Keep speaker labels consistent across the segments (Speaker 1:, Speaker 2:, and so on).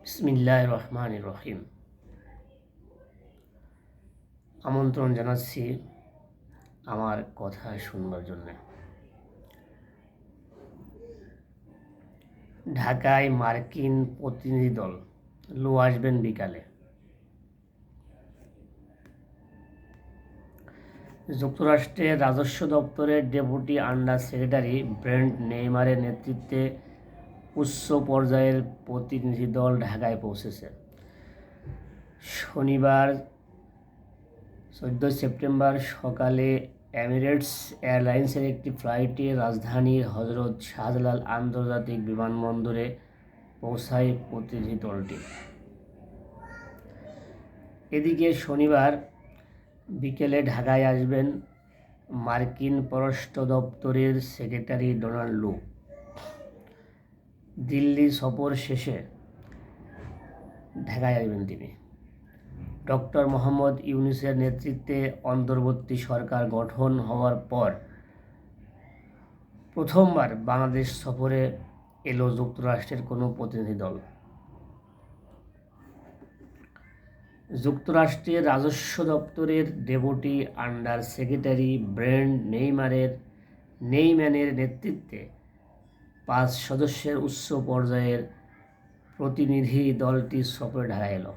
Speaker 1: বিসমিল্লাহির রহমানির রহিম। আমন্ত্রণ জানাচ্ছি আমার কথা শুনবার জন্যে। ঢাকায় মার্কিন প্রতিনিধি দল লো আসবেন বিকালে। যুক্তরাষ্ট্রের রাজস্ব দপ্তরের ডেপুটি আন্ডার সেক্রেটারি ব্রেন্ট নেইমারের নেতৃত্বে উচ্চ পর্যায়ের প্রতিনিধি দল ঢাকায় পৌঁছেছে। শনিবার 14 সেপ্টেম্বর সকালে এমিরেটস এয়ারলাইন্সের একটি ফ্লাইটে রাজধানীর হজরত শাহজালাল আন্তর্জাতিক বিমানবন্দরে পৌঁছায় প্রতিনিধি দলটি। এদিকে শনিবার বিকেলে ঢাকায় আসবেন মার্কিন পররাষ্ট্র দপ্তরের সেক্রেটারি ডোনাল্ড লু। দিল্লি সফর শেষে ঢাকায় আসবেন তিনি। ডক্টর মোহাম্মদ ইউনূসের নেতৃত্বে অন্তর্বর্তী সরকার গঠন হওয়ার পর প্রথমবার বাংলাদেশ সফরে এলো যুক্তরাষ্ট্রের কোনো প্রতিনিধি দল। যুক্তরাষ্ট্রের রাজস্ব দপ্তরের ডেপুটি আন্ডার সেক্রেটারি ব্রেন্ট নেইম্যানের নেতৃত্বে 5 সদস্যের উচ্চ পর্যায়ের প্রতিনিধি দলটি সফরে ঢাকায় এলো।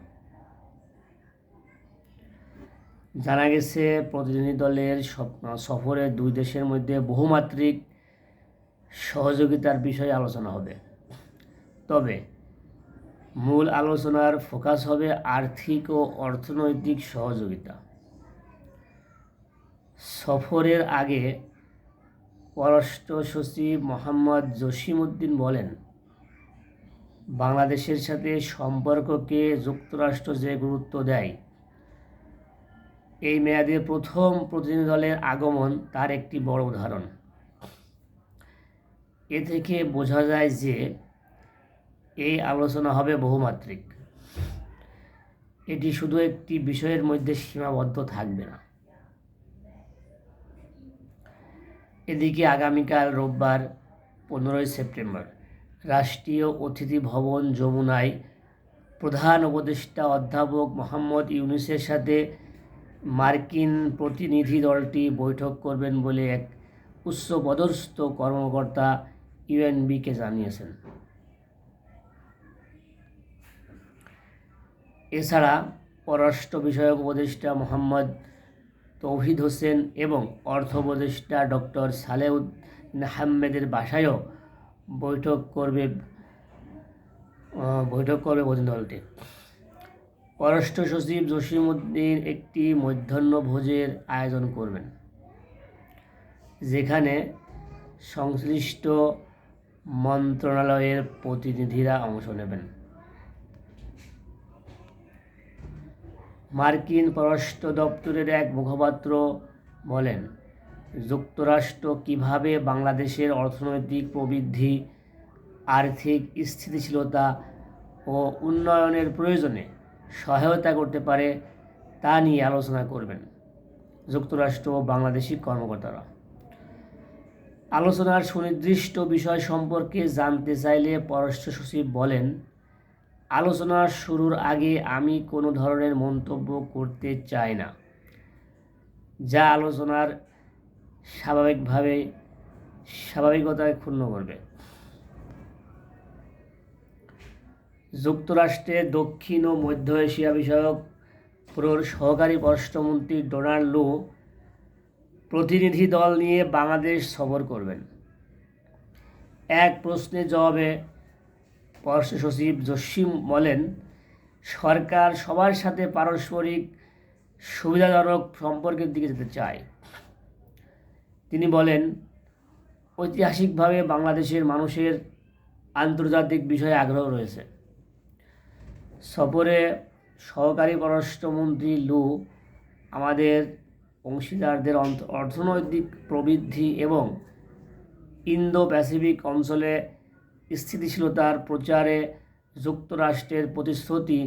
Speaker 1: জানা গেছে, প্রতিনিধি দলের সফরে দুই দেশের মধ্যে বহুমাত্রিক সহযোগিতার বিষয়ে আলোচনা হবে। তবে মূল আলোচনার ফোকাস হবে আর্থিক ও অর্থনৈতিক সহযোগিতা। সফরের আগে পররাষ্ট্র সচিব মোহাম্মদ জসিমউদ্দিন বলেন, বাংলাদেশের সাথে সম্পর্ককে যুক্তরাষ্ট্র যে গুরুত্ব দেয়, এই মেয়াদে প্রথম প্রতিনিধি দলের আগমন তার একটি বড় উদাহরণ। এ থেকে বোঝা যায় যে এই আলোচনা হবে বহুমাত্রিক। এটি শুধু একটি বিষয়ের মধ্যে সীমাবদ্ধ থাকবে না। এদিকে আগামীকাল রোববার 15 সেপ্টেম্বর রাষ্ট্রীয় অতিথি ভবন যমুনায় প্রধান উপদেষ্টা অধ্যাপক মোহাম্মদ ইউনূসের সাথে মার্কিন প্রতিনিধি দলটি বৈঠক করবেন বলে এক উচ্চপদস্থ কর্মকর্তা ইউএনবিকে জানিয়েছেন। এছাড়া পররাষ্ট্র বিষয়ক উপদেষ্টা মোহাম্মদ তৌহিদ হোসেন এবং অর্থ উপদেষ্টা ডক্টর সালেউদ্দিন আহমেদের বাসায়ও বৈঠক করবে প্রতিনিধি দলটি। পররাষ্ট্র সচিব জসিমউদ্দিন একটি মধ্যাহ্নভোজের আয়োজন করবেন, যেখানে সংশ্লিষ্ট মন্ত্রণালয়ের প্রতিনিধিরা অংশ নেবেন। মার্কিন পররাষ্ট্র দপ্তরের এক মুখপাত্র বলেন, যুক্তরাষ্ট্র কিভাবে বাংলাদেশের অর্থনৈতিক প্রবৃদ্ধি, আর্থিক স্থিতিশীলতা ও উন্নয়নের প্রয়োজনে সহায়তা করতে পারে তা নিয়ে আলোচনা করবেন যুক্তরাষ্ট্র ও বাংলাদেশি কর্মকর্তারা। আলোচনার সুনির্দিষ্ট বিষয় সম্পর্কে জানতে চাইলে পররাষ্ট্র সচিব বলেন, আলোচনা শুরুর আগে আমি কোনো ধরনের মন্তব্য করতে চাই না, যা আলোচনার স্বাভাবিকতায় ক্ষুণ্ণ করবে। যুক্তরাষ্ট্রের দক্ষিণ ও মধ্য এশিয়া বিষয়ক সহকারী পররাষ্ট্রমন্ত্রী ডোনাল্ড লু প্রতিনিধি দল নিয়ে বাংলাদেশ সফর করবেন। এক প্রশ্নের জবাবে পররাষ্ট্র সচিব জসিম বলেন, সরকার সবার সাথে পারস্পরিক সুবিধাজনক সম্পর্কের দিকে যেতে চায়। তিনি বলেন, ঐতিহাসিকভাবে বাংলাদেশের মানুষের আন্তর্জাতিক বিষয়ে আগ্রহ রয়েছে। সফরে সহকারী পররাষ্ট্রমন্ত্রী লু আমাদের অংশীদারদের অর্থনৈতিক প্রবৃদ্ধি এবং ইন্দো প্যাসিফিক অঞ্চলে স্থিতিশীলতার প্রচারে যুক্তরাষ্ট্রের প্রতিশ্রুতি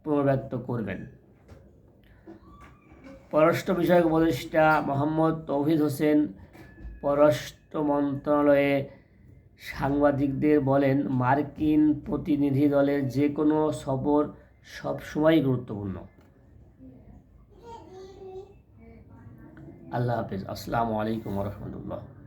Speaker 1: পুনর্ব্যক্ত করবেন। পররাষ্ট্র বিষয়ক উপদেষ্টা মোহাম্মদ তৌহিদ হোসেন পররাষ্ট্র মন্ত্রণালয়ে সাংবাদিকদের বলেন, মার্কিন প্রতিনিধি দলের যে কোনো সফর সবসময়ই গুরুত্বপূর্ণ। আল্লাহ হাফেজ। আসসালামু আলাইকুম ওয়া রাহমাতুল্লাহ।